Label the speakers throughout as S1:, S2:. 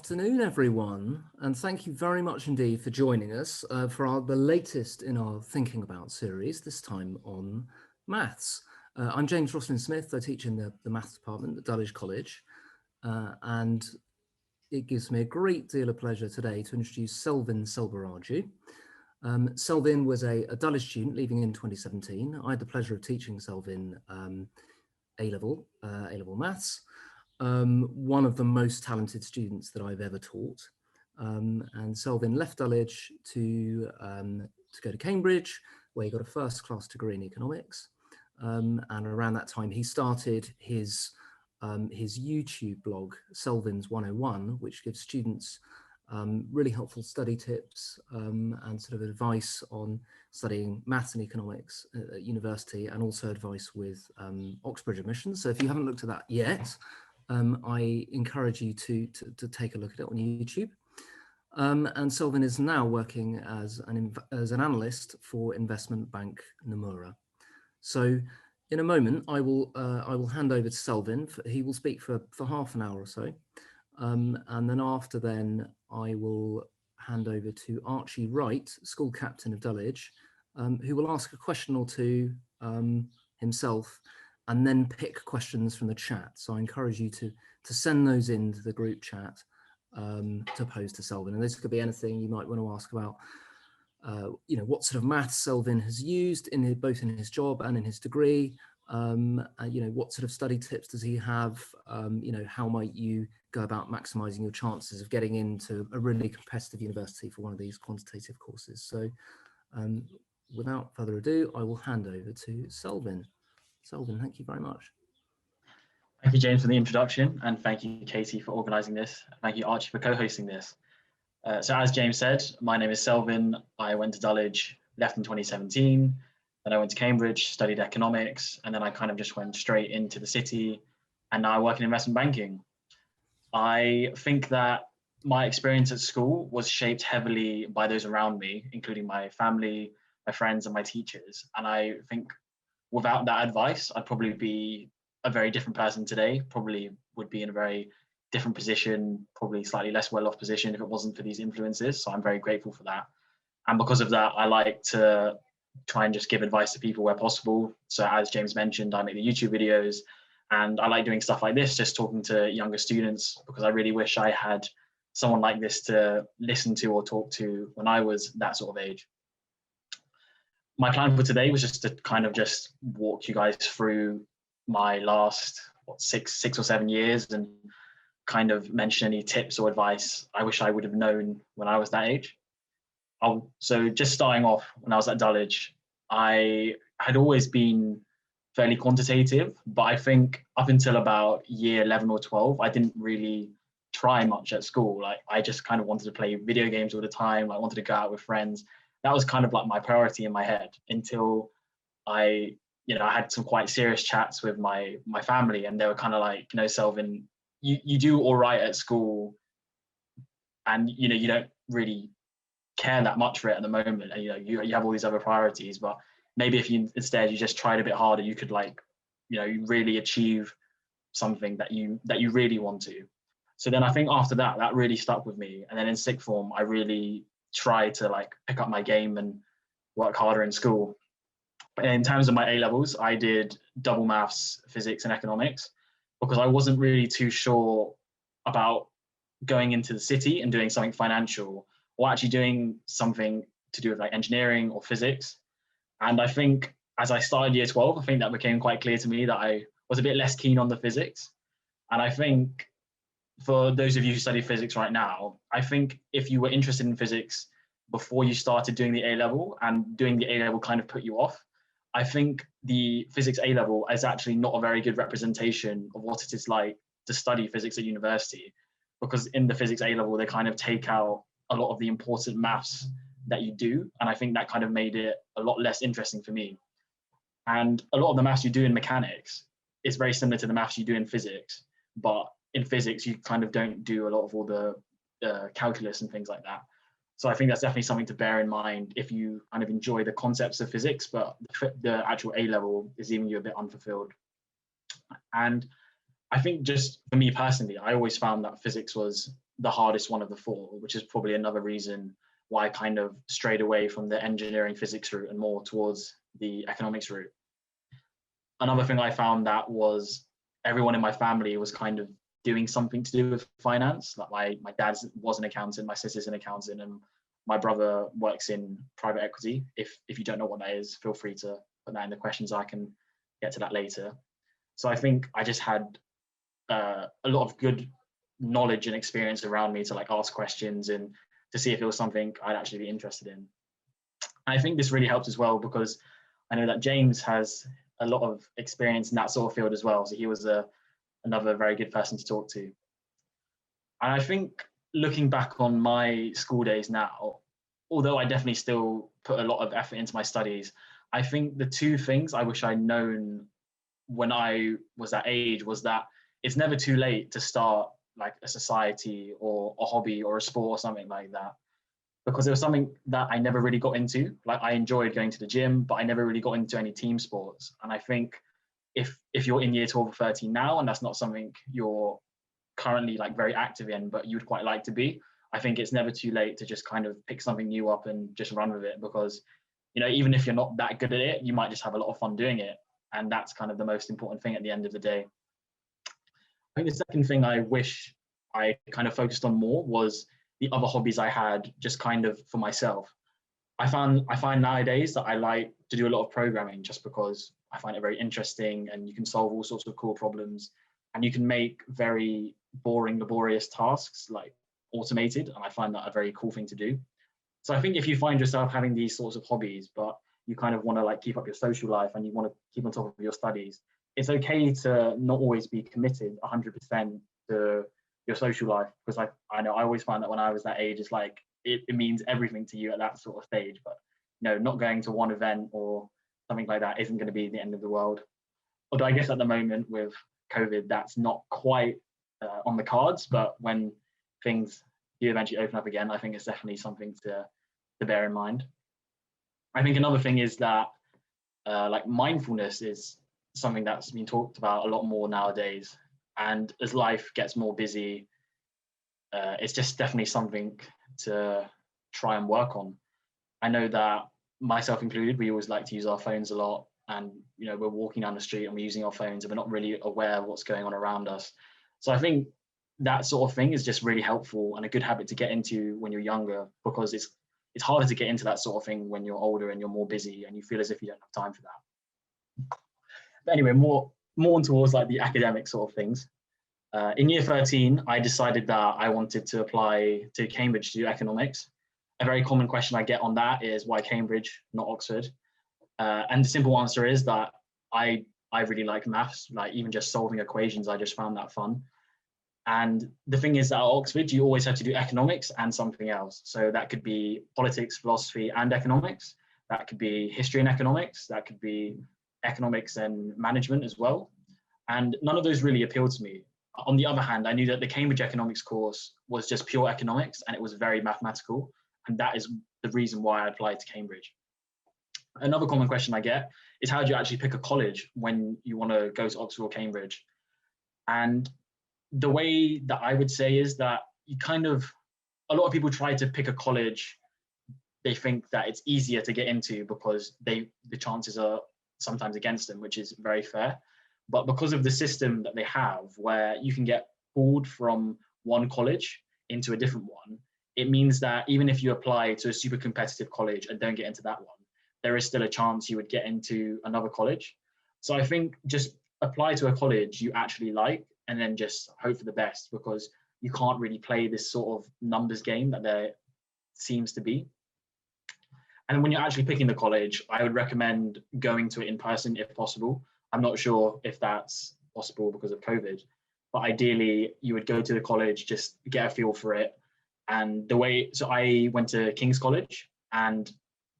S1: afternoon, everyone, and thank you very much indeed for joining us for the latest in our Thinking About series, this time on maths. I'm James Roslin-Smith. I teach in the maths department at Dulwich College, and it gives me a great deal of pleasure today to introduce Selvin Selbaraju. Selvin was a Dulwich student leaving in 2017. I had the pleasure of teaching Selvin A-level maths. One of the most talented students that I've ever taught. And Selvin left Dulwich to go to Cambridge, where he got a first-class degree in economics. And around that time, he started his YouTube blog, Selvins 101, which gives students really helpful study tips and sort of advice on studying maths and economics at university, and also advice with Oxbridge admissions. So if you haven't looked at that yet, I encourage you to take a look at it on YouTube. And Selvin is now working as an analyst for investment bank Nomura. So in a moment, I will hand over to Selvin. He will speak for half an hour or so. And then after then, I will hand over to Archie Wright, school captain of Dulwich, who will ask a question or two himself, and then pick questions from the chat. So I encourage you to send those into the group chat to pose to Selvin. And this could be anything you might want to ask about, what sort of maths Selvin has used both in his job and in his degree. What sort of study tips does he have? How might you go about maximizing your chances of getting into a really competitive university for one of these quantitative courses? So without further ado, I will hand over to Selvin. Selvin, thank you very much.
S2: Thank you, James, for the introduction, and thank you, Katie, for organising this. Thank you, Archie, for co-hosting this. So as James said, my name is Selvin. I went to Dulwich, left in 2017. Then I went to Cambridge, studied economics, and then I kind of just went straight into the city, and now I work in investment banking. I think that my experience at school was shaped heavily by those around me, including my family, my friends, and my teachers. And I think without that advice, I'd probably be a very different person today, probably would be in a very different position, probably slightly less well-off position if it wasn't for these influences. So I'm very grateful for that. And because of that, I like to try and just give advice to people where possible. So as James mentioned, I make the YouTube videos, and I like doing stuff like this, just talking to younger students, because I really wish I had someone like this to listen to or talk to when I was that sort of age. My plan for today was just to kind of just walk you guys through my last, six or 7 years, and kind of mention any tips or advice I wish I would have known when I was that age. So just starting off, when I was at Dulwich, I had always been fairly quantitative, but I think up until about year 11 or 12, I didn't really try much at school. Like, I just kind of wanted to play video games all the time. I wanted to go out with friends. That was kind of like my priority in my head, until I had some quite serious chats with my family, and they were kind of like, Selvin, you do all right at school, and you don't really care that much for it at the moment, and you have all these other priorities, but maybe if you instead you just tried a bit harder, you could really achieve something that you really want to. So then I think after that really stuck with me, and then in sixth form I really tried to pick up my game and work harder in school. In terms of my A levels, I did double maths, physics, and economics, because I wasn't really too sure about going into the city and doing something financial, or actually doing something to do with engineering or physics. And I think as I started year 12, I think that became quite clear to me that I was a bit less keen on the physics. And I think for those of you who study physics right now, I think if you were interested in physics before you started doing the A level, and doing the A level kind of put you off, I think the physics A level is actually not a very good representation of what it is like to study physics at university, because in the physics A level, they kind of take out a lot of the important maths that you do. And I think that kind of made it a lot less interesting for me. And a lot of the maths you do in mechanics is very similar to the maths you do in physics, but in physics, you kind of don't do a lot of all the calculus and things like that. So I think that's definitely something to bear in mind if you kind of enjoy the concepts of physics, but the actual A level is leaving you a bit unfulfilled. And I think just for me personally, I always found that physics was the hardest one of the four, which is probably another reason why I kind of strayed away from the engineering physics route and more towards the economics route. Another thing I found that was everyone in my family was kind of doing something to do with finance. Like my dad was an accountant, my sister's an accountant, and my brother works in private equity. If you don't know what that is, feel free to put that in the questions. I can get to that later. So I think I just had a lot of good knowledge and experience around me to like ask questions and to see if it was something I'd actually be interested in. And I think this really helps as well because I know that James has a lot of experience in that sort of field as well. So he was another very good person to talk to. And I think looking back on my school days now, although I definitely still put a lot of effort into my studies, I think the two things I wish I'd known when I was that age was that it's never too late to start like a society or a hobby or a sport or something like that. Because it was something that I never really got into. Like I enjoyed going to the gym, but I never really got into any team sports. And I think if you're in year 12 or 13 now, and that's not something you're currently like very active in, but you'd quite like to be, I think it's never too late to just kind of pick something new up and just run with it. Because, you know, even if you're not that good at it, you might just have a lot of fun doing it. And that's kind of the most important thing at the end of the day. I think the second thing I wish I kind of focused on more was the other hobbies I had just kind of for myself. I find nowadays that I like to do a lot of programming just because I find it very interesting and you can solve all sorts of cool problems and you can make very boring, laborious tasks like automated. And I find that a very cool thing to do. So I think if you find yourself having these sorts of hobbies, but you kind of want to like keep up your social life and you want to keep on top of your studies, it's okay to not always be committed 100% to your social life, because I know I always find that when I was that age, it's like it means everything to you at that sort of stage. But you know, not going to one event or something like that isn't going to be the end of the world. Although I guess at the moment with COVID, that's not quite on the cards. But when things do eventually open up again, I think it's definitely something to bear in mind. I think another thing is that like mindfulness is something that's been talked about a lot more nowadays. And as life gets more busy, it's just definitely something to try and work on. I know that myself included, we always like to use our phones a lot. And, you know, we're walking down the street and we're using our phones and we're not really aware of what's going on around us. So I think that sort of thing is just really helpful and a good habit to get into when you're younger, because it's harder to get into that sort of thing when you're older and you're more busy and you feel as if you don't have time for that. But anyway, more towards like the academic sort of things. In year 13, I decided that I wanted to apply to Cambridge to do economics. A very common question I get on that is why Cambridge, not Oxford? And the simple answer is that I really like maths, like even just solving equations, I just found that fun. And the thing is that at Oxford, you always have to do economics and something else. So that could be politics, philosophy, and economics. That could be history and economics. That could be economics and management as well. And none of those really appealed to me. On the other hand, I knew that the Cambridge economics course was just pure economics and it was very mathematical. And that is the reason why I applied to Cambridge. Another common question I get is how do you actually pick a college when you want to go to Oxford or Cambridge? And the way that I would say is that a lot of people try to pick a college. They think that it's easier to get into because the chances are sometimes against them, which is very fair. But because of the system that they have, where you can get pulled from one college into a different one, it means that even if you apply to a super competitive college and don't get into that one, there is still a chance you would get into another college. So I think just apply to a college you actually like and then just hope for the best, because you can't really play this sort of numbers game that there seems to be. And when you're actually picking the college, I would recommend going to it in person if possible. I'm not sure if that's possible because of COVID, but ideally you would go to the college, just get a feel for it. And so I went to King's College, and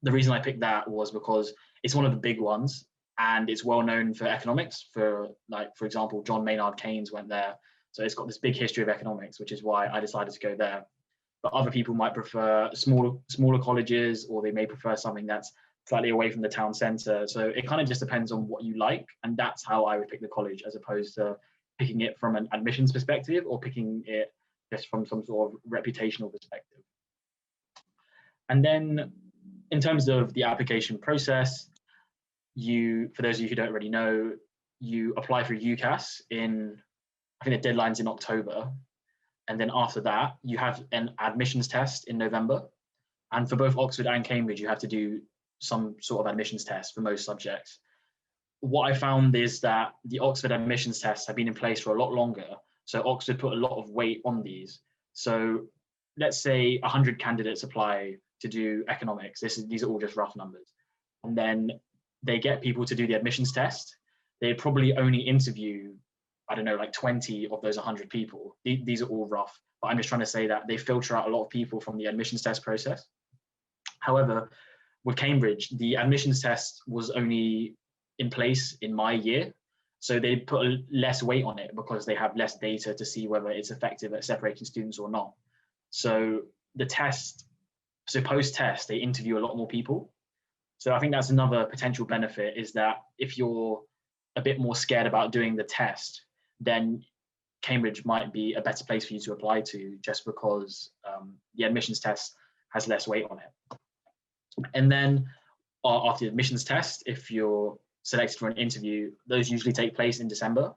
S2: the reason I picked that was because it's one of the big ones and it's well known for economics. For example, John Maynard Keynes went there. So it's got this big history of economics, which is why I decided to go there. But other people might prefer smaller colleges, or they may prefer something that's slightly away from the town centre. So it kind of just depends on what you like. And that's how I would pick the college, as opposed to picking it from an admissions perspective or picking it just from some sort of reputational perspective. And then in terms of the application process, for those of you who don't already know, you apply for UCAS I think the deadline's in October. And then after that, you have an admissions test in November. And for both Oxford and Cambridge, you have to do some sort of admissions test for most subjects. What I found is that the Oxford admissions tests have been in place for a lot longer. So Oxford put a lot of weight on these. So let's say 100 candidates apply to do economics. These are all just rough numbers. And then they get people to do the admissions test. They probably only interview, I don't know, like 20 of those 100 people. These are all rough, but I'm just trying to say that they filter out a lot of people from the admissions test process. However, with Cambridge, the admissions test was only in place in my year. So they put less weight on it because they have less data to see whether it's effective at separating students or not. So post-test, they interview a lot more people. So I think that's another potential benefit, is that if you're a bit more scared about doing the test, then Cambridge might be a better place for you to apply to, just because the admissions test has less weight on it. And then after the admissions test, if you're selected for an interview, those usually take place in December.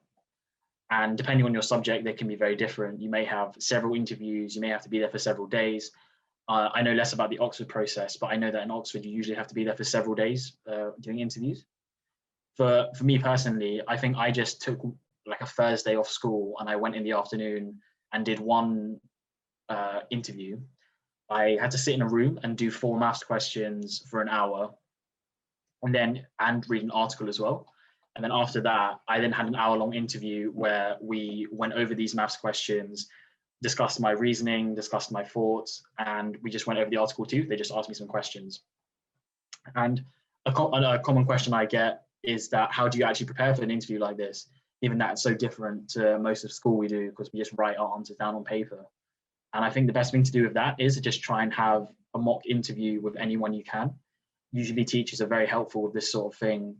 S2: And depending on your subject, they can be very different. You may have several interviews, you may have to be there for several days. I know less about the Oxford process, but I know that in Oxford, you usually have to be there for several days doing interviews. For me personally, I think I just took like a Thursday off school and I went in the afternoon and did one interview. I had to sit in a room and do 4 maths questions for an hour, and read an article as well. And then after that, I then had an hour-long interview where we went over these maths questions, discussed my reasoning, discussed my thoughts, and we just went over the article too. They just asked me some questions. And a common question I get is that, how do you actually prepare for an interview like this? Given that it's so different to most of school we do, because we just write our answers down on paper. And I think the best thing to do with that is to just try and have a mock interview with anyone you can. Usually teachers are very helpful with this sort of thing.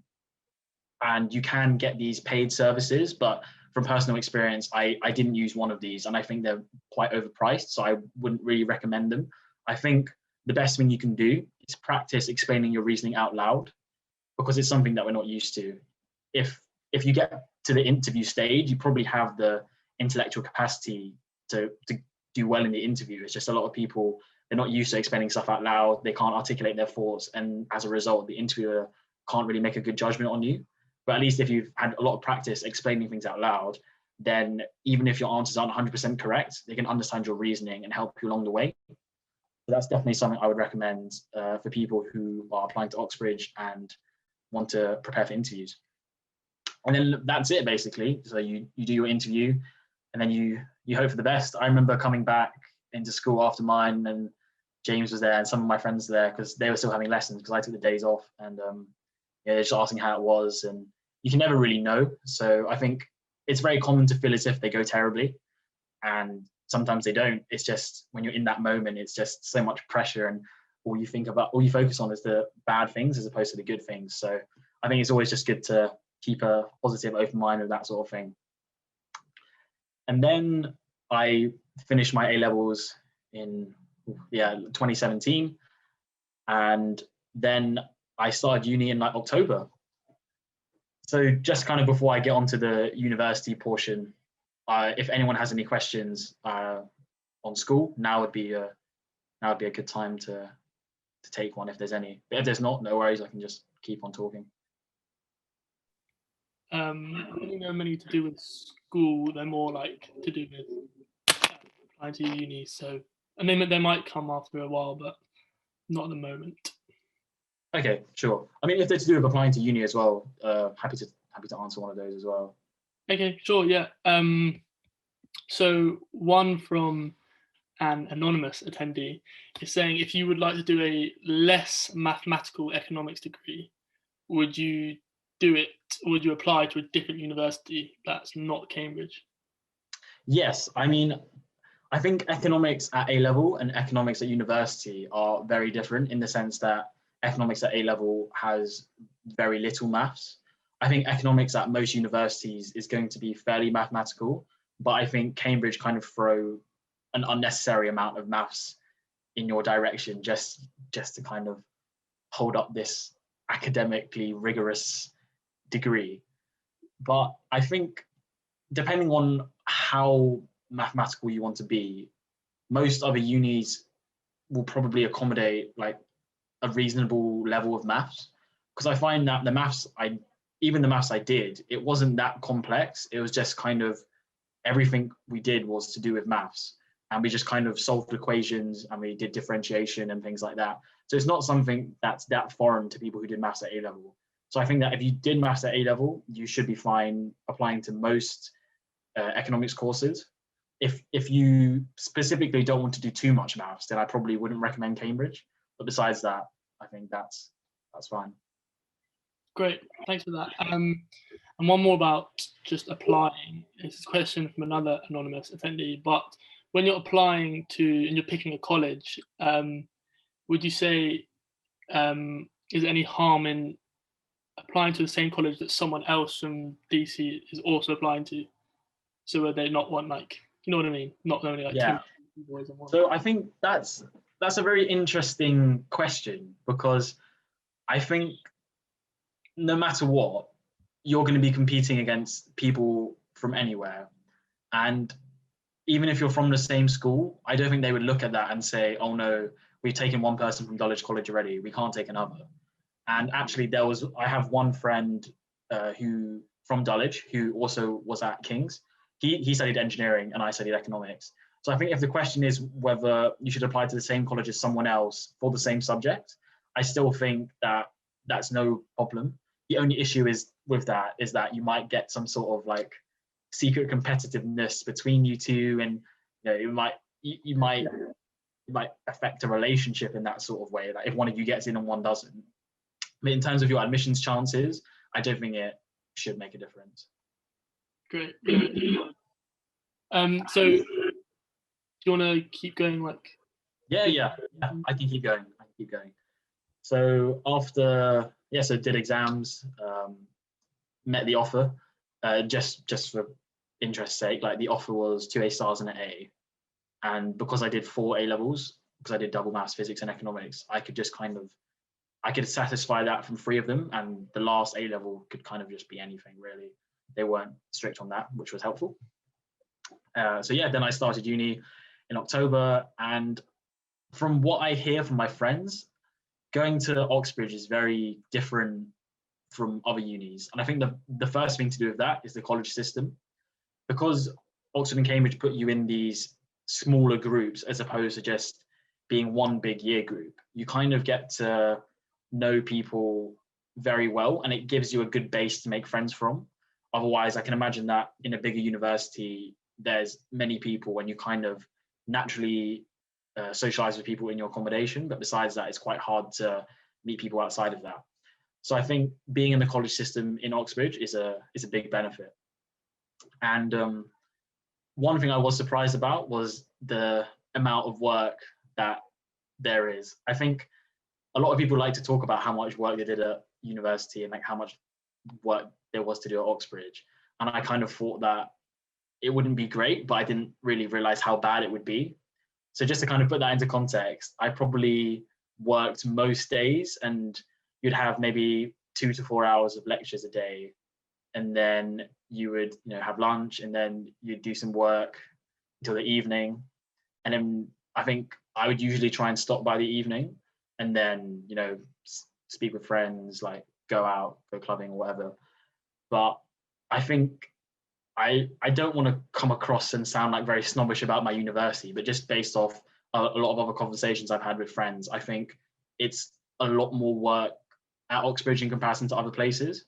S2: And you can get these paid services, but from personal experience, I didn't use one of these, and I think they're quite overpriced, so I wouldn't really recommend them. I think the best thing you can do is practice explaining your reasoning out loud, because it's something that we're not used to. If you get to the interview stage, you probably have the intellectual capacity to do well in the interview. It's just a lot of people, they're not used to explaining stuff out loud, they can't articulate their thoughts, and as a result, the interviewer can't really make a good judgment on you. But at least if you've had a lot of practice explaining things out loud, then even if your answers aren't 100% correct, they can understand your reasoning and help you along the way. So that's definitely something I would recommend for people who are applying to Oxbridge and want to prepare for interviews. And then that's it, basically. So you do your interview, and then you hope for the best. I remember coming back into school after mine, and James was there and some of my friends were there, because they were still having lessons, because I took the days off, and they're just asking how it was, and you can never really know. So I think it's very common to feel as if they go terribly, and sometimes they don't. It's just when you're in that moment, it's just so much pressure, and all you focus on is the bad things as opposed to the good things. So I think it's always just good to keep a positive, open mind with that sort of thing. And then I finished my A-levels in 2017, and then I started uni in like October. So just kind of before I get onto the university portion, if anyone has any questions on school, now would be a good time to take one if there's any. But if there's not, no worries, I can just keep on talking.
S3: I don't know many to do with school. They're more like to do with applying to uni. So, and they might come after a while, but not at the moment.
S2: Okay, sure. I mean, if they're to do with applying to uni as well, happy to answer one of those as well.
S3: Okay, sure, yeah. So one from an anonymous attendee is saying, if you would like to do a less mathematical economics degree, would you do it, or would you apply to a different university that's not Cambridge?
S2: Yes, I mean, I think economics at A-level and economics at university are very different, in the sense that economics at A-level has very little maths. I think economics at most universities is going to be fairly mathematical, but I think Cambridge kind of throw an unnecessary amount of maths in your direction just to kind of hold up this academically rigorous degree. But I think depending on how mathematical you want to be, most other unis will probably accommodate like a reasonable level of maths. Because I find that the maths I did, it wasn't that complex. It was just kind of everything we did was to do with maths. And we just kind of solved equations and we did differentiation and things like that. So it's not something that's that foreign to people who did maths at A level. So I think that if you did maths at A level, you should be fine applying to most economics courses. If you specifically don't want to do too much maths, then I probably wouldn't recommend Cambridge. But besides that, I think that's fine.
S3: Great, thanks for that. And one more about just applying. This is a question from another anonymous attendee, but when you're applying to and you're picking a college, would you say is there any harm in applying to the same college that someone else from DC is also applying to? So are they not one, like, you know what I mean? Not only like
S2: yeah.
S3: two boys and one.
S2: So I think that's a very interesting question, because I think no matter what, you're going to be competing against people from anywhere. And even if you're from the same school, I don't think they would look at that and say, oh no, we've taken one person from Dulwich College already, we can't take another. And actually I have one friend who from Dulwich who also was at King's. He studied engineering and I studied economics. So I think if the question is whether you should apply to the same college as someone else for the same subject, I still think that that's no problem. The only issue is that you might get some sort of like secret competitiveness between you two, and you might affect a relationship in that sort of way, like if one of you gets in and one doesn't. But in terms of your admissions chances, I don't think it should make a difference.
S3: Great. So do you want to keep going? Like,
S2: yeah, I can keep going. So after so did exams, met the offer, just for interest's sake. Like the offer was 2 A stars and an A, and because I did 4 A levels, because I did double maths, physics, and economics, I could satisfy that from 3 of them, and the last A level could kind of just be anything really. They weren't strict on that, which was helpful. Then I started uni in October, and from what I hear from my friends, going to Oxbridge is very different from other unis. And I think the first thing to do with that is the college system, because Oxford and Cambridge put you in these smaller groups as opposed to just being one big year group. You kind of get to know people very well, and it gives you a good base to make friends from. Otherwise, I can imagine that in a bigger university, there's many people and you kind of naturally socialize with people in your accommodation. But besides that, it's quite hard to meet people outside of that. So I think being in the college system in Oxbridge is a big benefit. And one thing I was surprised about was the amount of work that there is. I think a lot of people like to talk about how much work they did at university and like how much work there was to do at Oxbridge. And I kind of thought that it wouldn't be great, but I didn't really realize how bad it would be. So just to kind of put that into context, I probably worked most days, and you'd have maybe 2 to 4 hours of lectures a day. And then you would, have lunch, and then you'd do some work until the evening. And then I think I would usually try and stop by the evening, and then, speak with friends, like go out, go clubbing or whatever. But I think I don't want to come across and sound like very snobbish about my university, but just based off a lot of other conversations I've had with friends, I think it's a lot more work at Oxbridge in comparison to other places.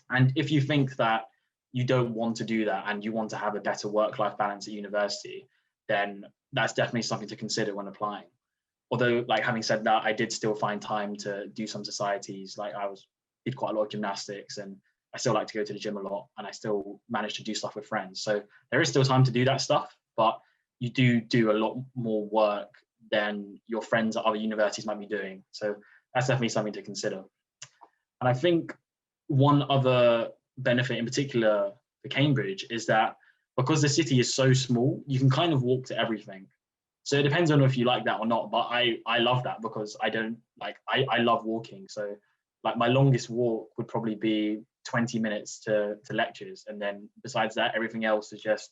S2: And if you think that you don't want to do that and you want to have a better work-life balance at university, then that's definitely something to consider when applying. Although, like, having said that, I did still find time to do some societies. Like did quite a lot of gymnastics, and I still like to go to the gym a lot, and I still manage to do stuff with friends. So there is still time to do that stuff, but you do a lot more work than your friends at other universities might be doing. So that's definitely something to consider. And I think one other benefit in particular for Cambridge is that because the city is so small, you can kind of walk to everything. So it depends on if you like that or not. But I love that because I love walking. So like my longest walk would probably be 20 minutes to lectures. And then besides that, everything else is just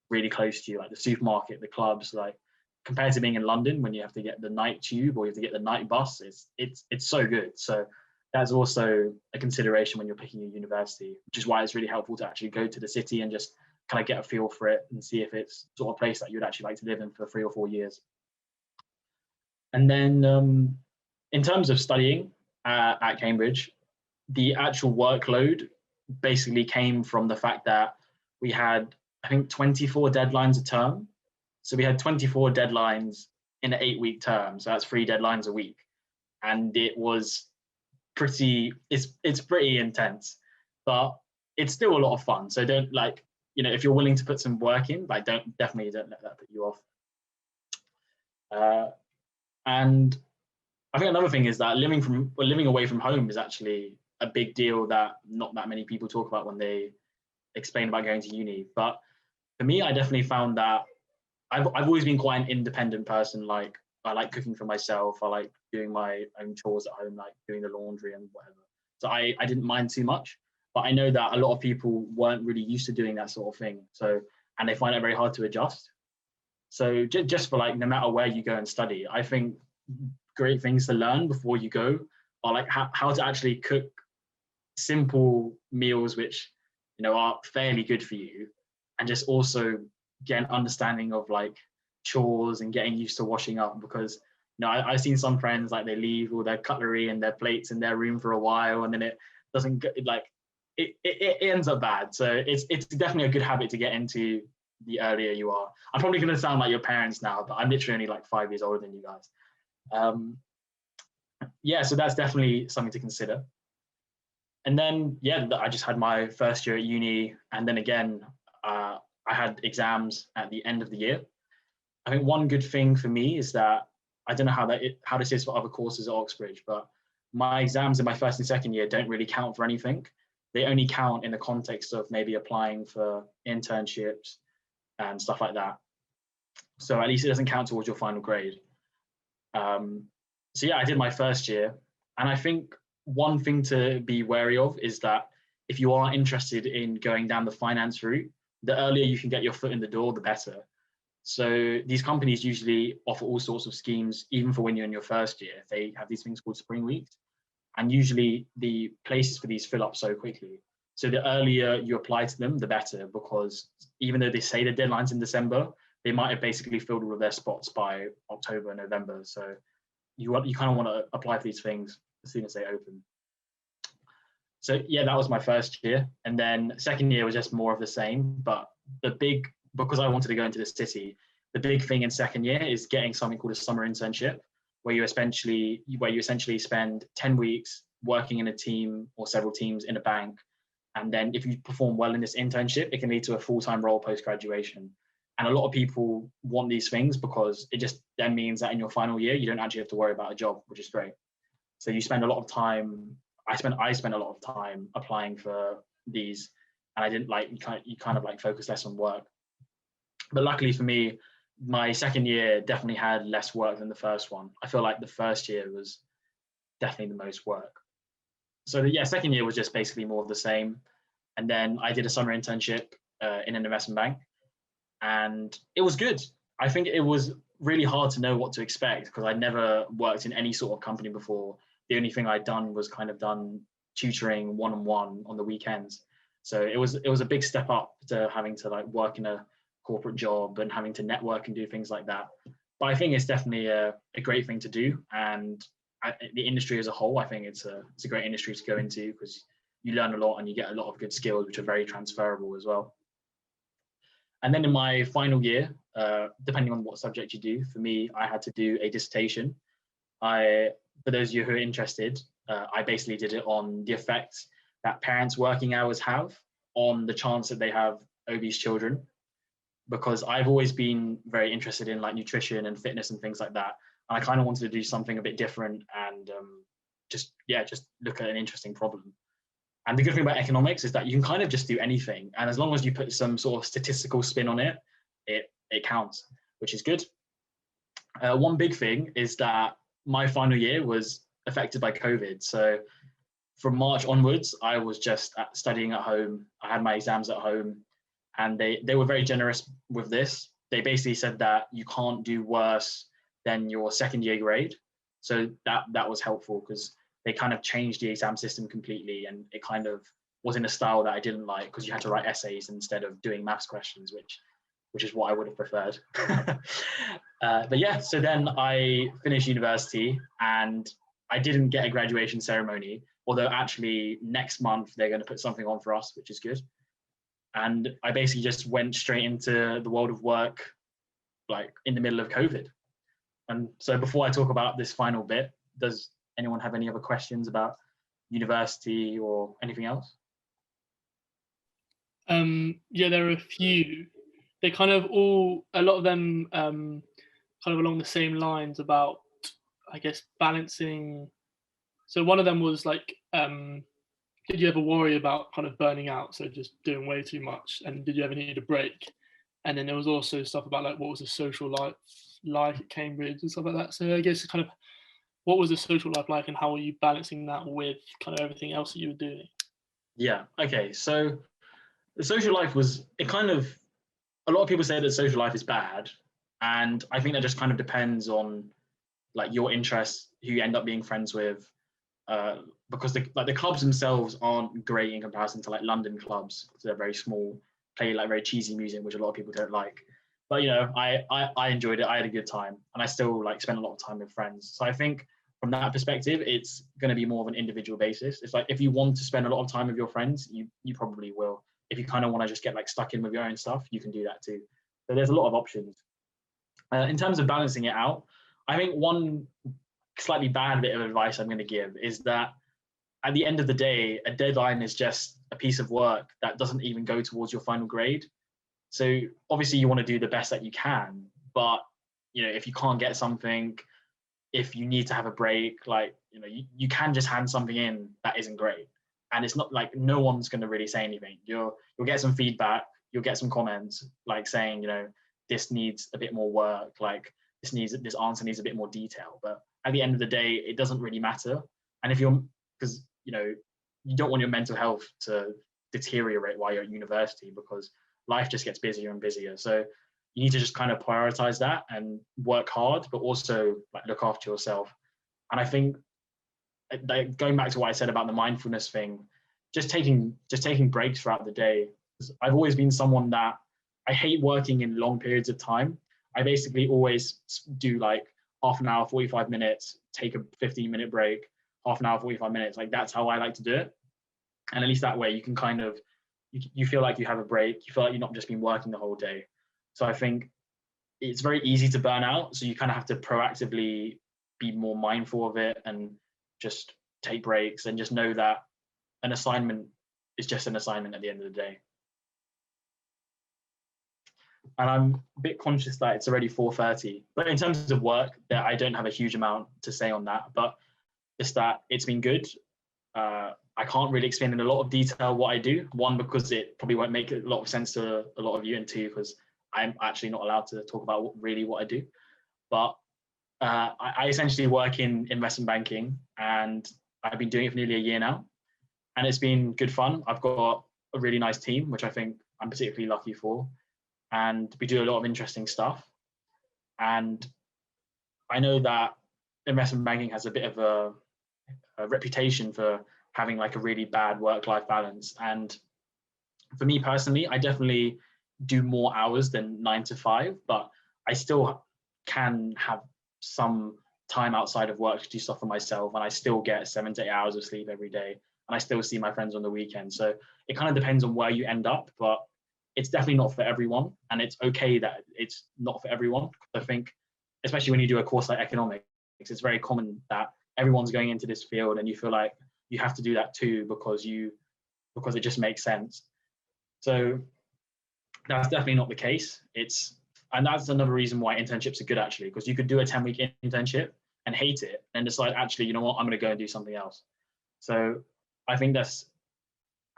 S2: really close to you, like the supermarket, the clubs. Like compared to being in London when you have to get the night tube or you have to get the night bus, it's so good. So that's also a consideration when you're picking a university, which is why it's really helpful to actually go to the city and just kind of get a feel for it and see if it's sort of a place that you'd actually like to live in for 3 or 4 years. And then in terms of studying at Cambridge, the actual workload basically came from the fact that we had, I think, 24 deadlines a term. So we had 24 deadlines in an 8-week term. So that's 3 deadlines a week. And it was it's pretty intense, but it's still a lot of fun. So don't if you're willing to put some work in, definitely don't let that put you off. And I think another thing is that living away from home is actually a big deal that not that many people talk about when they explain about going to uni. But for me, I definitely found that I've always been quite an independent person. Like I like cooking for myself. I like doing my own chores at home, like doing the laundry and whatever. So I didn't mind too much. But I know that a lot of people weren't really used to doing that sort of thing. And they find it very hard to adjust. So just for no matter where you go and study, I think great things to learn before you go are like how to actually cook simple meals which are fairly good for you, and just also get an understanding of chores and getting used to washing up, because I've seen some friends they leave all their cutlery and their plates in their room for a while and then it doesn't it ends up bad. So it's definitely a good habit to get into the earlier you are. I'm probably going to sound like your parents now, but I'm literally only 5 years older than you guys. So that's definitely something to consider. And then I just had my first year at uni, and then again I had exams at the end of the year. I think one good thing for me is that I don't know how this is for other courses at Oxbridge, but my exams in my first and second year don't really count for anything. They only count in the context of maybe applying for internships and stuff like that. So at least it doesn't count towards your final grade. I did my first year, and I think one thing to be wary of is that if you are interested in going down the finance route, the earlier you can get your foot in the door, the better. So these companies usually offer all sorts of schemes, even for when you're in your first year. They have these things called spring weeks, and usually the places for these fill up so quickly. So the earlier you apply to them, the better, because even though they say the deadline's in December, they might have basically filled all of their spots by October, November. So you kind of want to apply for these things as soon as they open. So that was my first year. And then second year was just more of the same. But because I wanted to go into the city, the big thing in second year is getting something called a summer internship, where you essentially spend 10 weeks working in a team or several teams in a bank. And then if you perform well in this internship, it can lead to a full-time role post-graduation. And a lot of people want these things because it just then means that in your final year, you don't actually have to worry about a job, which is great. So you spend a lot of time, I spent a lot of time applying for these, and I didn't you kind of focus less on work. But luckily for me, my second year definitely had less work than the first one. I feel like the first year was definitely the most work. So second year was just basically more of the same. And then I did a summer internship in an investment bank, and it was good. I think it was really hard to know what to expect because I'd never worked in any sort of company before. The only thing I'd done was kind of done tutoring one-on-one on the weekends. So it was a big step up to having to work in a corporate job and having to network and do things like that. But I think it's definitely a great thing to do. And the industry as a whole, I think it's a great industry to go into because you learn a lot and you get a lot of good skills, which are very transferable as well. And then in my final year, depending on what subject you do, for me, I had to do a dissertation. For those of you who are interested, I basically did it on the effects that parents' working hours have on the chance that they have obese children. Because I've always been very interested in nutrition and fitness and things like that. And I kind of wanted to do something a bit different and just look at an interesting problem. And the good thing about economics is that you can kind of just do anything. And as long as you put some sort of statistical spin on it, it counts, which is good. One big thing is that my final year was affected by COVID. So from March onwards, I was just studying at home. I had my exams at home, and they were very generous with this. They basically said that you can't do worse than your second year grade. So that was helpful, because they kind of changed the exam system completely, and it kind of was in a style that I didn't like, because you had to write essays instead of doing maths questions, which is what I would have preferred. But yeah, so then I finished university, and I didn't get a graduation ceremony, although actually next month they're going to put something on for us, which is good. And I basically just went straight into the world of work, like in the middle of COVID. And so before I talk about this final bit, does anyone have any other questions about university or anything else?
S3: Yeah, there are a few. They kind of all, a lot of them kind of along the same lines about, I guess, balancing. So one of them was like, did you ever worry about kind of burning out? So just doing way too much, and did you ever need a break? And then there was also stuff about like what was the social life like at Cambridge and stuff like that. So I guess kind of what was the social life like, and how were you balancing that with kind of everything else that you were doing?
S2: Yeah, okay. So the social life was, it kind of, a lot of people say that social life is bad. And I think that just kind of depends on like your interests, who you end up being friends with. Because the clubs themselves aren't great in comparison to like London clubs, because they're very small, play like very cheesy music, which a lot of people don't like. But you know, I enjoyed it. I had a good time, and I still like spend a lot of time with friends. So I think from that perspective, it's going to be more of an individual basis. It's like if you want to spend a lot of time with your friends, you probably will. If you kind of want to just get like stuck in with your own stuff, you can do that too. So there's a lot of options. In terms of balancing it out, I think one slightly bad bit of advice I'm going to give is that at the end of the day, a deadline is just a piece of work that doesn't even go towards your final grade. So obviously you want to do the best that you can, but you know, if you can't get something, if you need to have a break, like, you know, you can just hand something in that isn't great. And it's not like no one's going to really say anything. You'll get some feedback, you'll get some comments like saying, you know, this needs a bit more work, like this answer needs a bit more detail. But at the end of the day, it doesn't really matter. And if you're, because, you know, you don't want your mental health to deteriorate while you're at university, because life just gets busier and busier. So you need to just kind of prioritize that and work hard, but also like look after yourself. And I think, like, going back to what I said about the mindfulness thing, just taking breaks throughout the day. I've always been someone that I hate working in long periods of time. I basically always do like half an hour, 45 minutes, take a 15-minute break, half an hour, 45 minutes. Like that's how I like to do it. And at least that way you can kind of, you feel like you have a break. You feel like you're not just been working the whole day. So I think it's very easy to burn out. So you kind of have to proactively be more mindful of it and just take breaks, and just know that an assignment is just an assignment at the end of the day. And I'm a bit conscious that it's already 4:30, but in terms of work, that I don't have a huge amount to say on that, but just that it's been good. I can't really explain in a lot of detail what I do. One, because it probably won't make a lot of sense to a lot of you, and two, because I'm actually not allowed to talk about what I do. But I essentially work in investment banking, and I've been doing it for nearly a year now, and it's been good fun. I've got a really nice team, which I think I'm particularly lucky for, and we do a lot of interesting stuff. And I know that investment banking has a bit of a reputation for having like a really bad work-life balance. And for me personally, I definitely do more hours than 9 to 5, but I still can have some time outside of work to do stuff for myself, and I still get 7 to 8 hours of sleep every day, and I still see my friends on the weekend. So it kind of depends on where you end up, but it's definitely not for everyone, and it's okay that it's not for everyone. I think, especially when you do a course like economics, it's very common that everyone's going into this field and you feel like you have to do that too because it just makes sense. So that's definitely not the case. And that's another reason why internships are good, actually, because you could do a 10-week internship and hate it and decide, actually, you know what, I'm going to go and do something else. So I think that's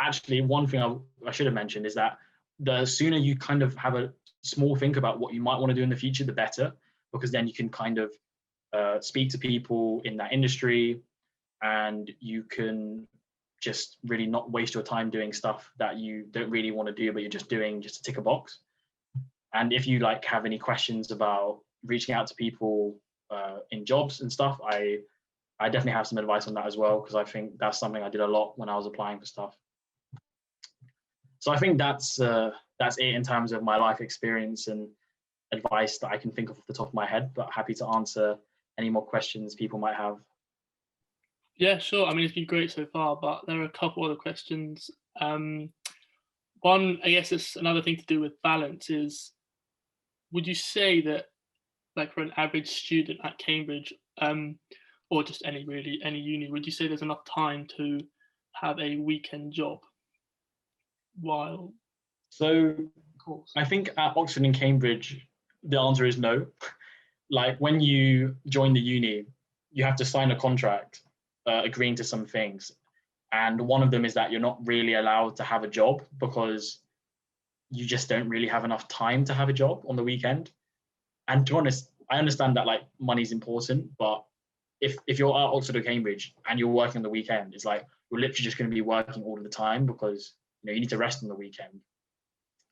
S2: actually, one thing I should have mentioned is that the sooner you kind of have a small think about what you might want to do in the future, the better, because then you can kind of speak to people in that industry, and you can just really not waste your time doing stuff that you don't really want to do, but you're just doing just to tick a box. And if you like have any questions about reaching out to people in jobs and stuff, I definitely have some advice on that as well, because I think that's something I did a lot when I was applying for stuff. So I think that's it in terms of my life experience and advice that I can think of off the top of my head, but happy to answer any more questions people might have.
S3: Yeah, sure. I mean, it's been great so far, but there are a couple other questions. One, I guess it's another thing to do with balance is, would you say that, like, for an average student at Cambridge, or just any uni, would you say there's enough time to have a weekend job while?
S2: So I think at Oxford and Cambridge, the answer is no. Like when you join the uni, you have to sign a contract agreeing to some things. And one of them is that you're not really allowed to have a job because you just don't really have enough time to have a job on the weekend. And to be honest, I understand that like money's important, but if you're at Oxford or Cambridge and you're working on the weekend, it's like you're literally just going to be working all of the time because you need to rest on the weekend.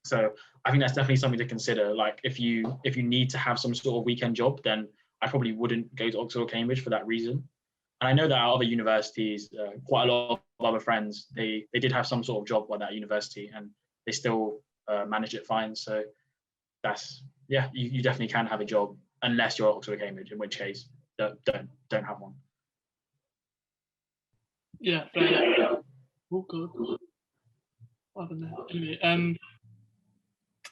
S2: So I think that's definitely something to consider. Like if you need to have some sort of weekend job, then I probably wouldn't go to Oxford or Cambridge for that reason. And I know that at other universities, quite a lot of other friends, they did have some sort of job at that university and they still managed it fine. So that's, yeah, you definitely can have a job unless you're at Oxford or Cambridge, in which case don't have one.
S3: Yeah, fair. Oh god. What happened there? Anyway,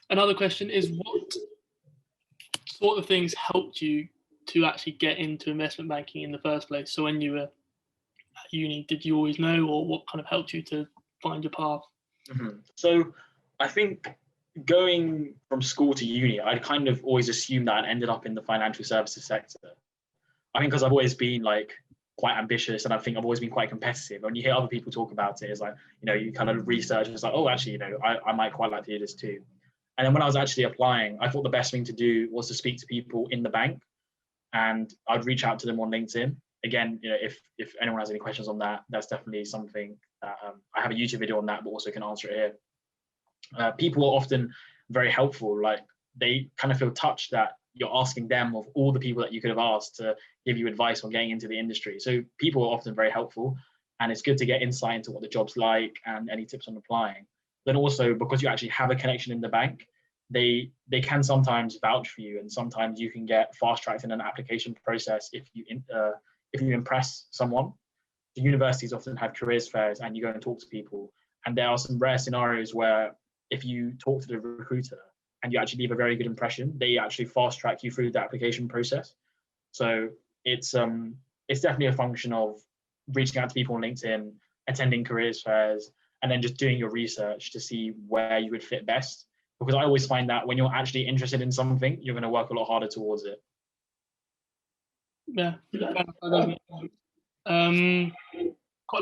S3: another question is, what sort of things helped you to actually get into investment banking in the first place? So when you were at uni, did you always know, or what kind of helped you to find your path?
S2: Mm-hmm. So I think going from school to uni, I kind of always assumed that I ended up in the financial services sector. I think because I've always been like quite ambitious, and I think I've always been quite competitive. When you hear other people talk about it, it's like, you kind of research, and it's like, oh, actually, I might quite like to do this too. And then when I was actually applying, I thought the best thing to do was to speak to people in the bank, and I'd reach out to them on LinkedIn. Again, if anyone has any questions on that, that's definitely something that I have a YouTube video on that, but also can answer it here. People are often very helpful. Like they kind of feel touched that you're asking them of all the people that you could have asked to give you advice on getting into the industry. So people are often very helpful, and it's good to get insight into what the job's like and any tips on applying. Then also, because you actually have a connection in the bank, they can sometimes vouch for you, and sometimes you can get fast tracked in an application process if you impress someone. The universities often have careers fairs, and you go and talk to people. And there are some rare scenarios where if you talk to the recruiter and you actually leave a very good impression, they actually fast track you through the application process. So it's definitely a function of reaching out to people on LinkedIn, attending careers fairs, and then just doing your research to see where you would fit best. Because I always find that when you're actually interested in something, you're going to work a lot harder towards it.
S3: Yeah. Quite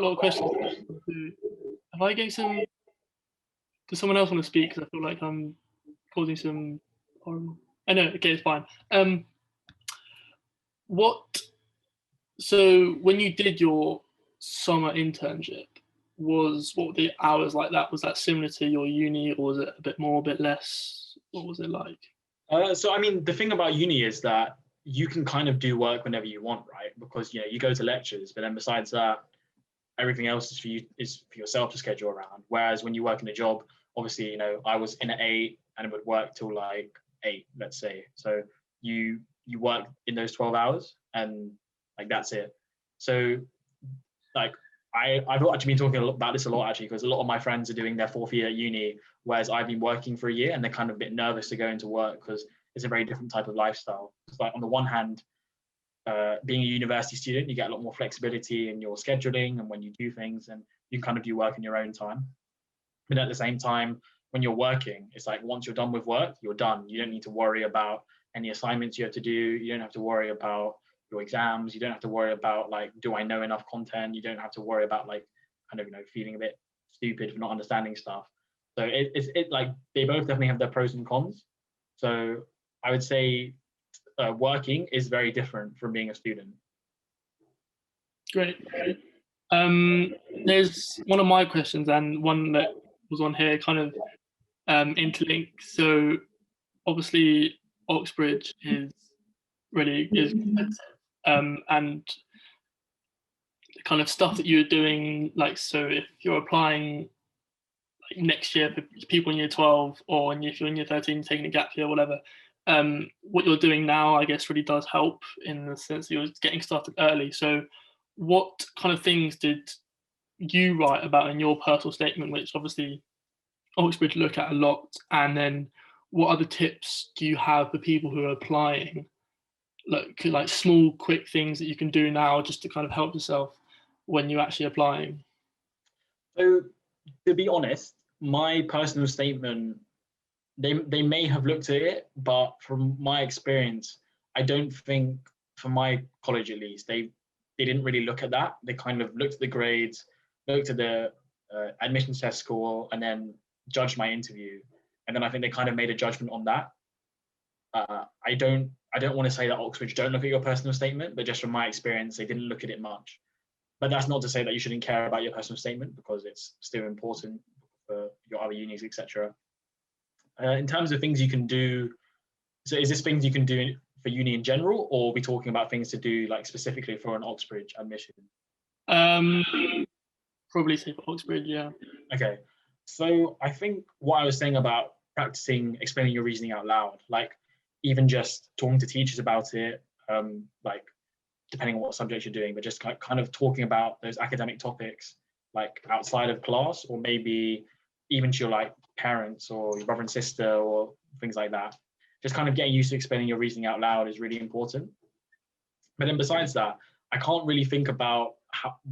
S3: a lot of questions. If I get some, does someone else want to speak? Because I feel like I'm causing some horrible. I know. Okay, it's fine. So when you did your summer internship, what were the hours like that? Was that similar to your uni, or was it a bit more, a bit less? What was it like?
S2: So I mean, the thing about uni is that you can kind of do work whenever you want, right? Because you go to lectures, but then besides that, everything else is for yourself to schedule around. Whereas when you work in a job, obviously, I was in at 8 and it would work till like 8, let's say. So you work in those 12 hours and like that's it. So like I've actually been talking about this a lot actually, because a lot of my friends are doing their 4th year at uni, whereas I've been working for a year, and they're kind of a bit nervous to go into work because it's a very different type of lifestyle. It's like on the one hand, being a university student, you get a lot more flexibility in your scheduling and when you do things, and you can kind of do work in your own time. But at the same time, when you're working, it's like once you're done with work, you're done. You don't need to worry about any assignments you have to do. You don't have to worry about your exams. You don't have to worry about like, do I know enough content? You don't have to worry about like kind of feeling a bit stupid for not understanding stuff. So it's like they both definitely have their pros and cons. So I would say working is very different from being a student.
S3: Great. There's one of my questions and one that was on here kind of interlinked. So obviously Oxbridge is competitive, and the kind of stuff that you're doing, like, so if you're applying like next year for people in year 12, or if you're in year 13 taking a gap year, whatever, what you're doing now, I guess, really does help in the sense that you're getting started early. So what kind of things did you write about in your personal statement, which obviously Oxbridge look at a lot, and then what other tips do you have for people who are applying, like small quick things that you can do now just to kind of help yourself when you're actually applying?
S2: So to be honest, my personal statement, they may have looked at it, but from my experience, I don't think, for my college at least, they didn't really look at that. They kind of looked at the grades, looked at the admissions test score, and then judged my interview. And then I think they kind of made a judgment on that. I don't want to say that Oxbridge don't look at your personal statement, but just from my experience, they didn't look at it much. But that's not to say that you shouldn't care about your personal statement, because it's still important for your other unis, etc. In terms of things you can do, so is this things you can do for uni in general, or are we talking about things to do like specifically for an Oxbridge admission?
S3: Probably say for Oxbridge, yeah.
S2: Okay, so I think what I was saying about practicing explaining your reasoning out loud, like even just talking to teachers about it, like depending on what subject you're doing, but just kind of talking about those academic topics like outside of class, or maybe even to your like parents or your brother and sister or things like that. Just kind of getting used to explaining your reasoning out loud is really important. But then besides that, I can't really think about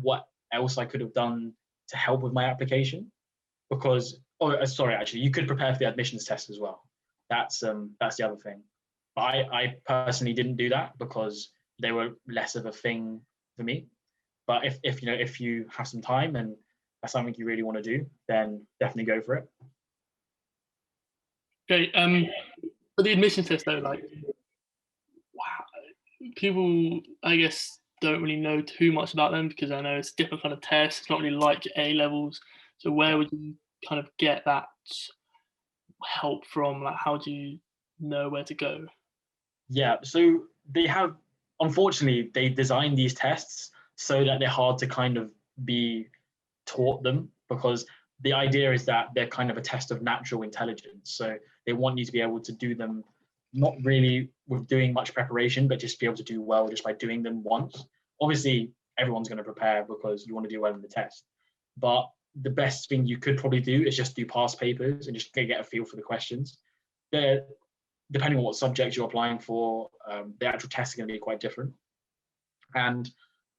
S2: what else I could have done to help with my application, because, sorry, actually, you could prepare for the admissions test as well. That's the other thing. But I personally didn't do that because they were less of a thing for me. But if you have some time and that's something you really want to do, then definitely go for it.
S3: Okay. For the admission test though, like, wow, people, I guess, don't really know too much about them, because I know it's a different kind of test. It's not really like A levels. So where would you kind of get that help from? Like, how do you know where to go?
S2: Yeah, so unfortunately, they designed these tests so that they're hard to kind of be taught them, because the idea is that they're kind of a test of natural intelligence. So they want you to be able to do them, not really with doing much preparation, but just be able to do well just by doing them once. Obviously, everyone's going to prepare because you want to do well in the test. But the best thing you could probably do is just do past papers and just get a feel for the questions. Depending on what subject you're applying for, the actual tests are going to be quite different. And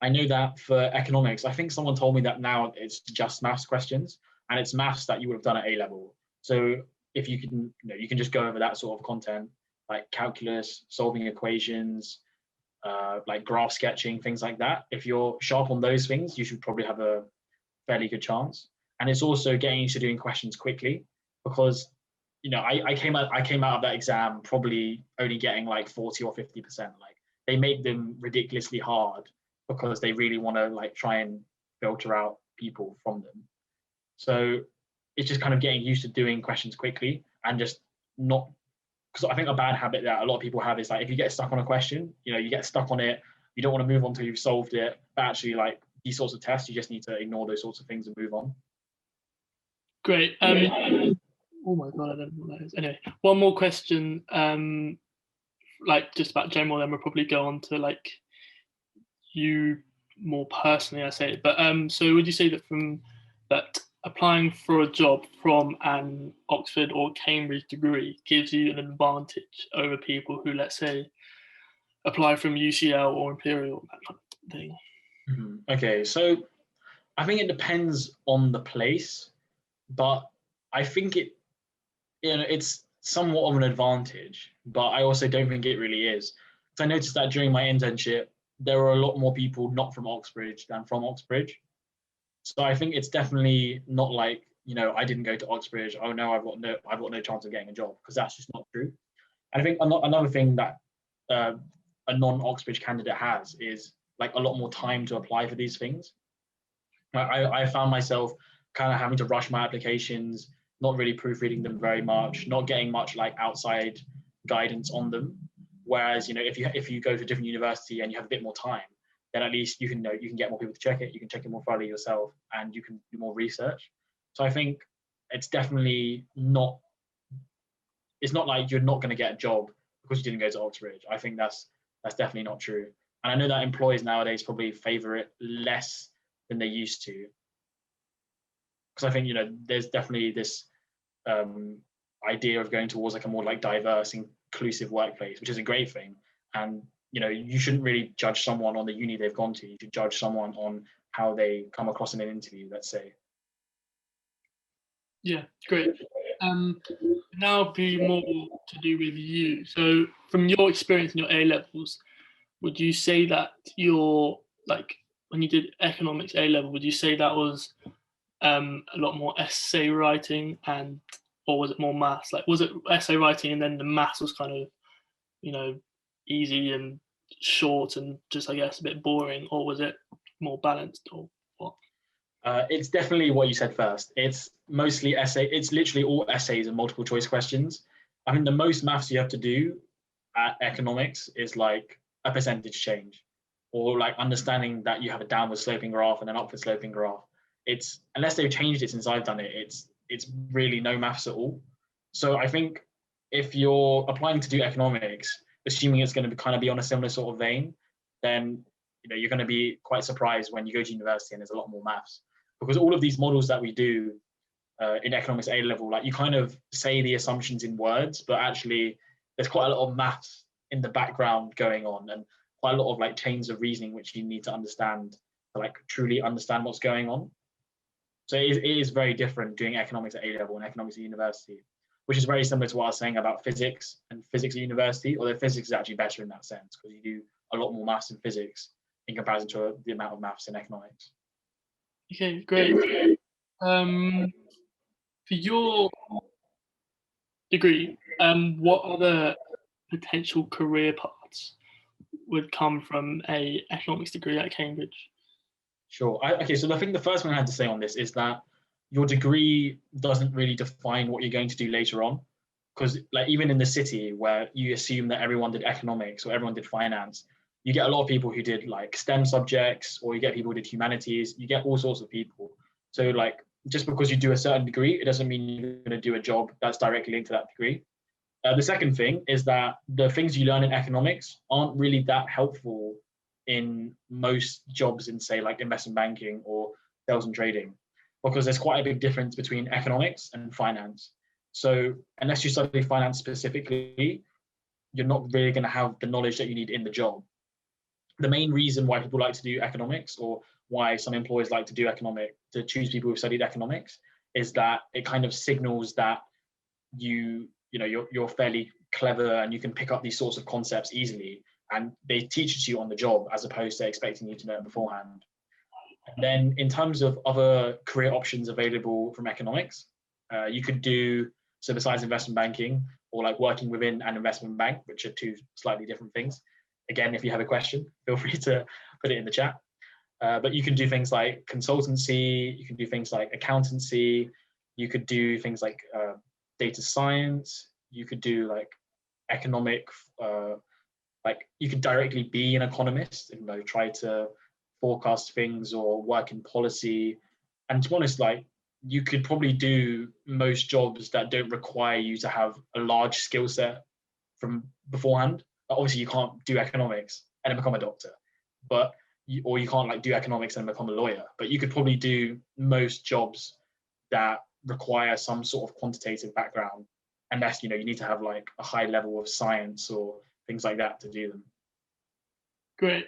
S2: I know that for economics, I think someone told me that now it's just maths questions, and it's maths that you would have done at A level. So if you can, you can just go over that sort of content, like calculus, solving equations, like graph sketching, things like that. If you're sharp on those things, you should probably have a fairly good chance. And it's also getting used to doing questions quickly, because I came out of that exam probably only getting like 40 or 50%. Like, they make them ridiculously hard because they really want to like try and filter out people from them. So it's just kind of getting used to doing questions quickly, and just not, because I think a bad habit that a lot of people have is like, if you get stuck on a question, you get stuck on it, you don't want to move on until you've solved it. But actually, like these sorts of tests, you just need to ignore those sorts of things and move on.
S3: Great. Oh my god, I don't know what that is. Anyway, one more question, like just about general, then we'll probably go on to like you more personally, I say. But so would you say that applying for a job from an Oxford or Cambridge degree gives you an advantage over people who, let's say, apply from UCL or Imperial, that kind of thing?
S2: Mm-hmm. Okay, so I think it depends on the place, but I think it's somewhat of an advantage, but I also don't think it really is. So I noticed that during my internship, there were a lot more people not from Oxbridge than from Oxbridge. So I think it's definitely not like, I didn't go to Oxbridge. Oh no, I've got no chance of getting a job, because that's just not true. And I think another thing that a non-Oxbridge candidate has is like a lot more time to apply for these things. I found myself kind of having to rush my applications, not really proofreading them very much, not getting much like outside guidance on them. Whereas, if you go to a different university and you have a bit more time, then at least you can get more people to check it, you can check it more thoroughly yourself, and you can do more research. So I think it's definitely not, it's not like you're not going to get a job because you didn't go to Oxbridge. I think that's definitely not true. And I know that employers nowadays probably favor it less than they used to. Because I think, there's definitely this idea of going towards like a more like diverse, inclusive workplace, which is a great thing. And, you shouldn't really judge someone on the uni they've gone to. You should judge someone on how they come across in an interview, let's say.
S3: Yeah, great. Now be more to do with you. So from your experience in your A levels, would you say that your, like when you did economics A level, would you say that was a lot more essay writing, or was it more maths? Like, was it essay writing and then the maths was kind of, easy and short and just, I guess, a bit boring, or was it more balanced, or what?
S2: It's definitely what you said first. It's mostly essay. It's literally all essays and multiple choice questions. I mean, the most maths you have to do at economics is like a percentage change, or like understanding that you have a downward sloping graph and an upward sloping graph. It's, unless they've changed it since I've done it, it's really no maths at all. So I think if you're applying to do economics, assuming it's going to kind of be on a similar sort of vein, then you're going to be quite surprised when you go to university and there's a lot more maths, because all of these models that we do in economics A level, like you kind of say the assumptions in words, but actually there's quite a lot of maths in the background going on, and quite a lot of like chains of reasoning which you need to understand to like truly understand what's going on. So it is very different doing economics at A level and economics at university, which is very similar to what I was saying about physics and physics at university, although physics is actually better in that sense because you do a lot more maths in physics in comparison to the amount of maths in economics.
S3: Okay, great. For your degree, what other potential career paths would come from a economics degree at Cambridge?
S2: Sure. Okay, so I think the first thing I had to say on this is that your degree doesn't really define what you're going to do later on. Because like even in the city where you assume that everyone did economics or everyone did finance, you get a lot of people who did like STEM subjects, or you get people who did humanities, you get all sorts of people. So like just because you do a certain degree, it doesn't mean you're going to do a job that's directly linked to that degree. The second thing is that the things you learn in economics aren't really that helpful in most jobs in, say, like investment banking or sales and trading, because there's quite a big difference between economics and finance. So unless you study finance specifically, you're not really going to have the knowledge that you need in the job. The main reason why people like to do economics, or why some employers like to choose people who've studied economics, is that it kind of signals that you're fairly clever and you can pick up these sorts of concepts easily, and they teach it to you on the job as opposed to expecting you to know it beforehand. And then in terms of other career options available from economics, you could do, so besides investment banking or like working within an investment bank, which are two slightly different things. Again, if you have a question, feel free to put it in the chat. But you can do things like consultancy, you can do things like accountancy, you could do things like data science, you could do like economic, like you could directly be an economist and try to forecast things or work in policy. And to be honest, like you could probably do most jobs that don't require you to have a large skill set from beforehand. Obviously, you can't do economics and then become a doctor, or you can't like do economics and become a lawyer. But you could probably do most jobs that require some sort of quantitative background, unless you need to have like a high level of science or things like that to do them.
S3: Great.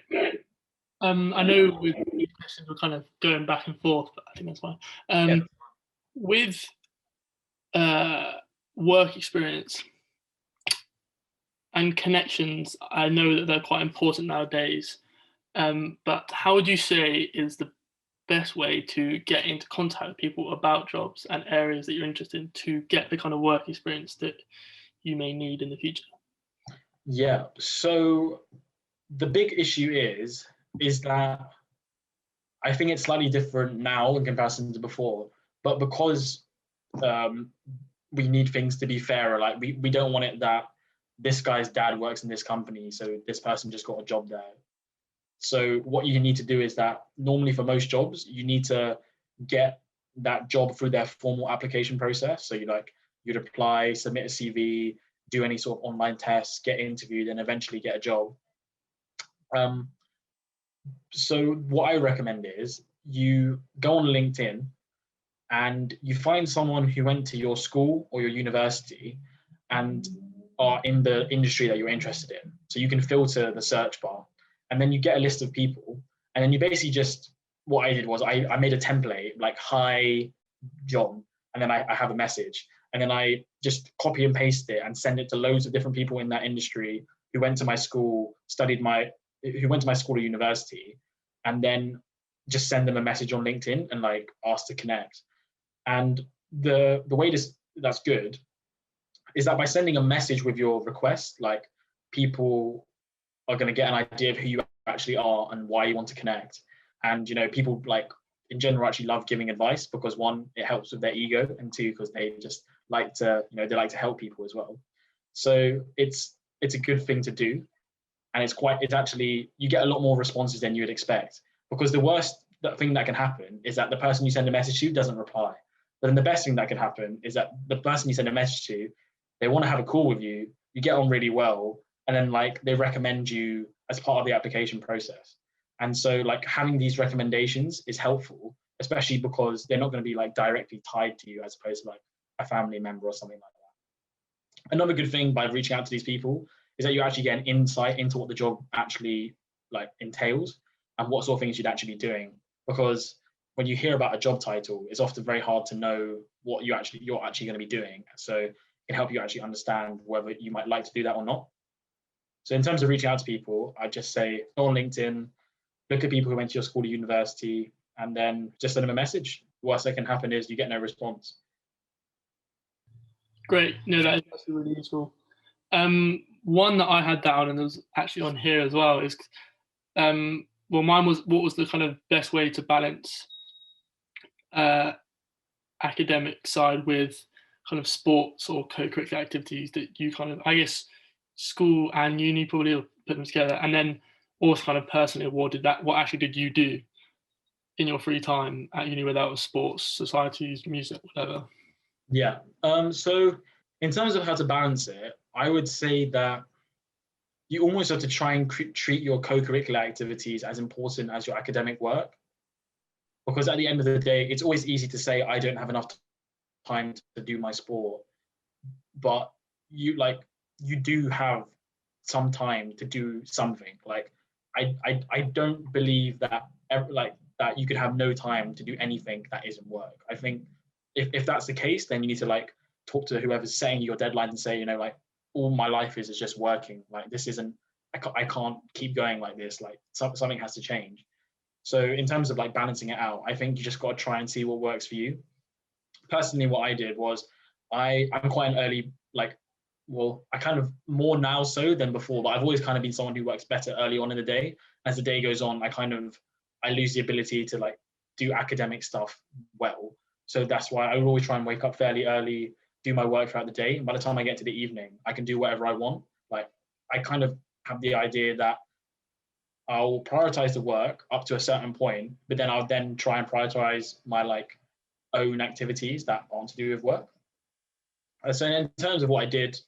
S3: I know with these questions we're kind of going back and forth, but I think that's fine.
S2: Yeah.
S3: With work experience and connections, I know that they're quite important nowadays. But how would you say is the best way to get into contact with people about jobs and areas that you're interested in to get the kind of work experience that you may need in the future?
S2: Yeah, so the big issue is that I think it's slightly different now in comparison to before, but because we need things to be fairer, like we don't want it that this guy's dad works in this company, so this person just got a job there. So what you need to do is that normally for most jobs, you need to get that job through their formal application process. So you'd apply, submit a CV, do any sort of online tests, get interviewed, and eventually get a job. So what I recommend is you go on LinkedIn and you find someone who went to your school or your university and are in the industry that you're interested in. So you can filter the search bar, and then you get a list of people, and then you basically just, what I did was I made a template like, hi John, and then I have a message, and then I just copy and paste it and send it to loads of different people in that industry who went to my school, who went to my school or university, and then just send them a message on LinkedIn and like ask to connect. And the way that's good is that by sending a message with your request, like, people are going to get an idea of who you actually are and why you want to connect. And people, like, in general, actually love giving advice because, one, it helps with their ego, and two, because they just like to they like to help people as well. So it's a good thing to do, and it's actually, you get a lot more responses than you would expect, because the worst thing that can happen is that the person you send a message to doesn't reply. But then the best thing that could happen is that the person you send a message to, they want to have a call with you, you get on really well, and then like they recommend you as part of the application process. And so like having these recommendations is helpful, especially because they're not going to be like directly tied to you as opposed to like a family member or something like that. Another good thing by reaching out to these people is that you actually get an insight into what the job actually like entails and what sort of things you'd actually be doing. Because when you hear about a job title, it's often very hard to know what you're actually going to be doing. So it can help you actually understand whether you might like to do that or not. So in terms of reaching out to people, I'd just say go on LinkedIn, look at people who went to your school or university, and then just send them a message. The worst that can happen is you get no response.
S3: Great. No, that is actually really useful. One that I had down, and it was actually on here as well, is well, mine was, what was the kind of best way to balance academic side with kind of sports or co-curricular activities that you kind of, I guess, school and uni probably put them together, and then also kind of personally awarded that. What actually did you do in your free time at uni, whether that was sports, societies, music, whatever?
S2: Yeah. So in terms of how to balance it, I would say that you almost have to try and treat your co-curricular activities as important as your academic work. Because at the end of the day, it's always easy to say, I don't have enough time to do my sport. But you do have some time to do something. Like, I don't believe that that you could have no time to do anything that isn't work. I think if that's the case, then you need to like talk to whoever's setting your deadline and say, like, all my life is just working. Like, this isn't, I can't keep going like this. Like, something has to change. So in terms of like balancing it out, I think you just got to try and see what works for you. Personally, what I did was I'm quite an early, like, well, I kind of more now so than before, but I've always kind of been someone who works better early on in the day. As the day goes on, I lose the ability to like do academic stuff well. So that's why I would always try and wake up fairly early, do my work throughout the day. And by the time I get to the evening, I can do whatever I want. Like, I kind of have the idea that I'll prioritize the work up to a certain point, but then I'll then try and prioritize my like own activities that aren't to do with work. So in terms of what I did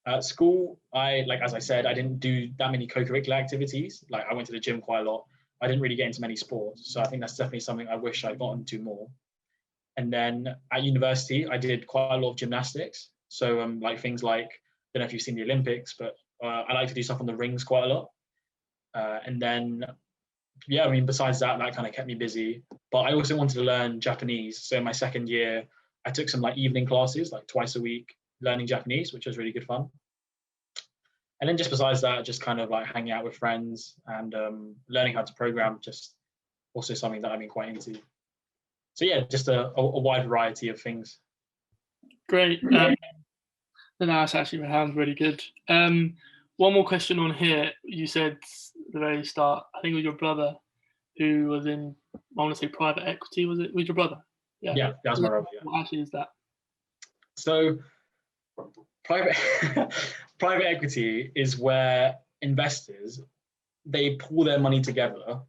S2: at school, as I said, I didn't do that many co-curricular activities. Like, I went to the gym quite a lot. I didn't really get into many sports. So I think that's definitely something I wish I'd gotten to more. And then at university, I did quite a lot of gymnastics. So like things like, I don't know if you've seen the Olympics, but I like to do stuff on the rings quite a lot. And then, yeah, I mean, besides that kind of kept me busy. But I also wanted to learn Japanese. So in my second year, I took some like evening classes, like twice a week, learning Japanese, which was really good fun. And then just besides that, just kind of like hanging out with friends and learning how to program just also something that I've been quite into. So yeah, just a wide variety of things.
S3: Great. No, that's actually sounds really good. One more question on here. You said at the very start, I think it was your brother who was in, I want to say private equity, was it? Was your brother?
S2: Yeah, that was my brother. Yeah.
S3: What actually is that?
S2: So private private equity is where investors, they pool their money together,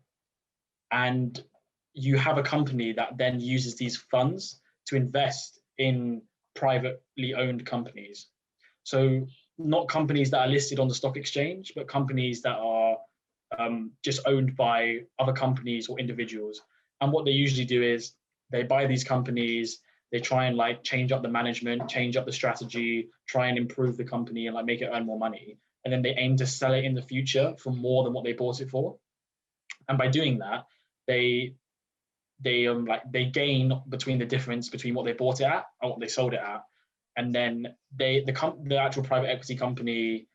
S2: and you have a company that then uses these funds to invest in privately owned companies. So not companies that are listed on the stock exchange, but companies that are just owned by other companies or individuals. And what they usually do is they buy these companies, they try and like change up the management, change up the strategy, try and improve the company and like make it earn more money. And then they aim to sell it in the future for more than what they bought it for. And by doing that, they gain between the difference between what they bought it at and what they sold it at. And then the actual private equity company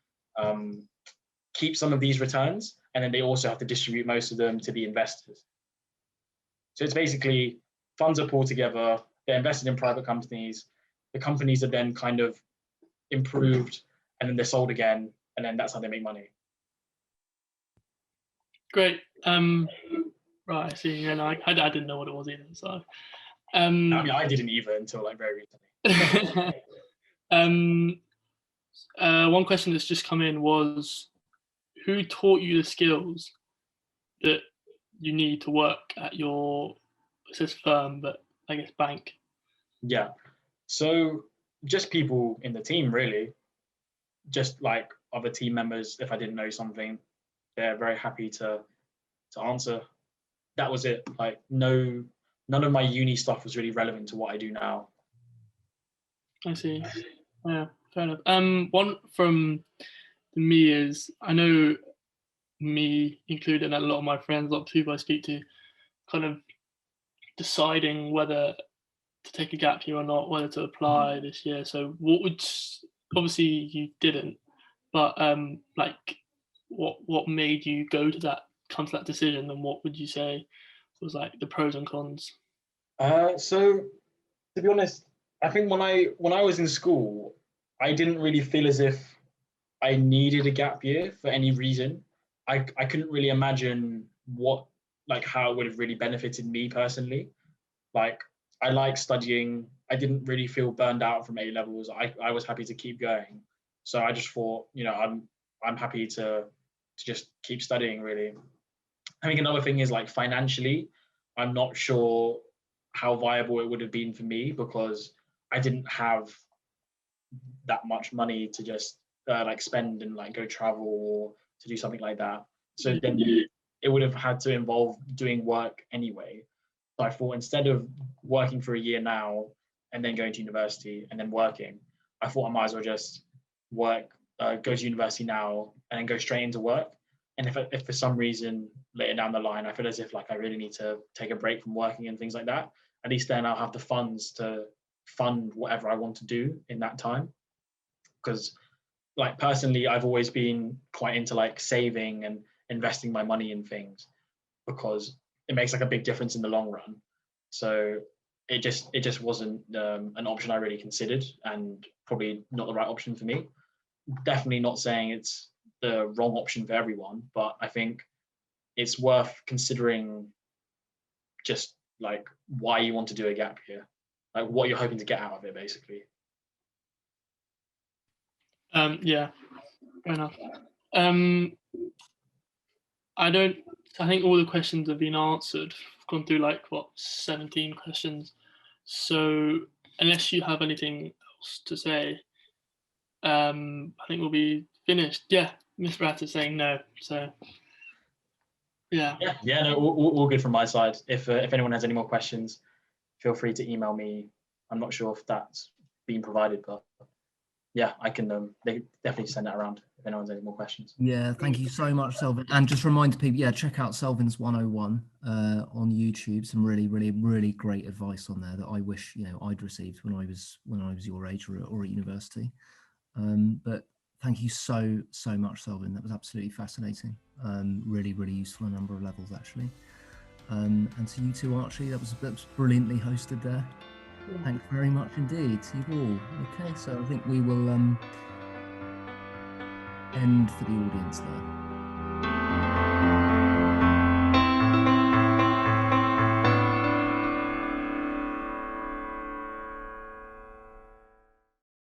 S2: keeps some of these returns, and then they also have to distribute most of them to the investors. So it's basically funds are pulled together, they're invested in private companies, the companies are then kind of improved, and then they're sold again, and then that's how they make money.
S3: Great. Right, I see. And I didn't know what it was either. So,
S2: I mean, I didn't either until like very recently.
S3: One question that's just come in was, who taught you the skills that you need to work at your, it says firm, but I guess bank?
S2: Yeah. So just people in the team, really. Just like other team members, if I didn't know something, they're very happy to answer. That was it. Like none of my uni stuff was really relevant to what I do now.
S3: I see. Yeah, fair enough. One from me is, I know me included and a lot of my friends, a lot of people I speak to, kind of deciding whether to take a gap year or not, whether to apply this year. So obviously you didn't, but like what made you come to that decision, and what would you say was like the pros and cons?
S2: So to be honest, I think when I was in school, I didn't really feel as if I needed a gap year for any reason. I couldn't really imagine how it would have really benefited me personally. Like I like studying. I didn't really feel burned out from A levels. I was happy to keep going. So I just thought, I'm happy to just keep studying really. I think another thing is like financially, I'm not sure how viable it would have been for me because I didn't have that much money to just spend and like go travel or to do something like that. So then it would have had to involve doing work anyway. So I thought instead of working for a year now and then going to university and then working, I thought I might as well just work, go to university now and then go straight into work. And if for some reason later down the line, I feel as if like I really need to take a break from working and things like that, at least then I'll have the funds to fund whatever I want to do in that time. Because like personally, I've always been quite into like saving and investing my money in things because it makes like a big difference in the long run. So it just wasn't an option I really considered, and probably not the right option for me. Definitely not saying it's the wrong option for everyone, but I think it's worth considering just like why you want to do a gap year, like what you're hoping to get out of it, basically.
S3: Yeah, fair enough. I think all the questions have been answered. I've gone through 17 questions. So unless you have anything else to say, I think we'll be finished. Yeah, Miss Bratt is saying no. So yeah.
S2: No, all good from my side. If anyone has any more questions, feel free to email me. I'm not sure if that's been provided, but yeah, I can they definitely send that around if anyone has any more questions.
S1: Yeah, thank you so much, Selvin. And just remind people, check out Selvins 101 on YouTube. Some really, really, really great advice on there that I wish I'd received when I was your age or at university. But thank you so much, Selvin. That was absolutely fascinating. Really, really useful on a number of levels, actually. And to you too, Archie, that was brilliantly hosted there. Thanks very much indeed to you all. Okay, so I think we will end for the audience there.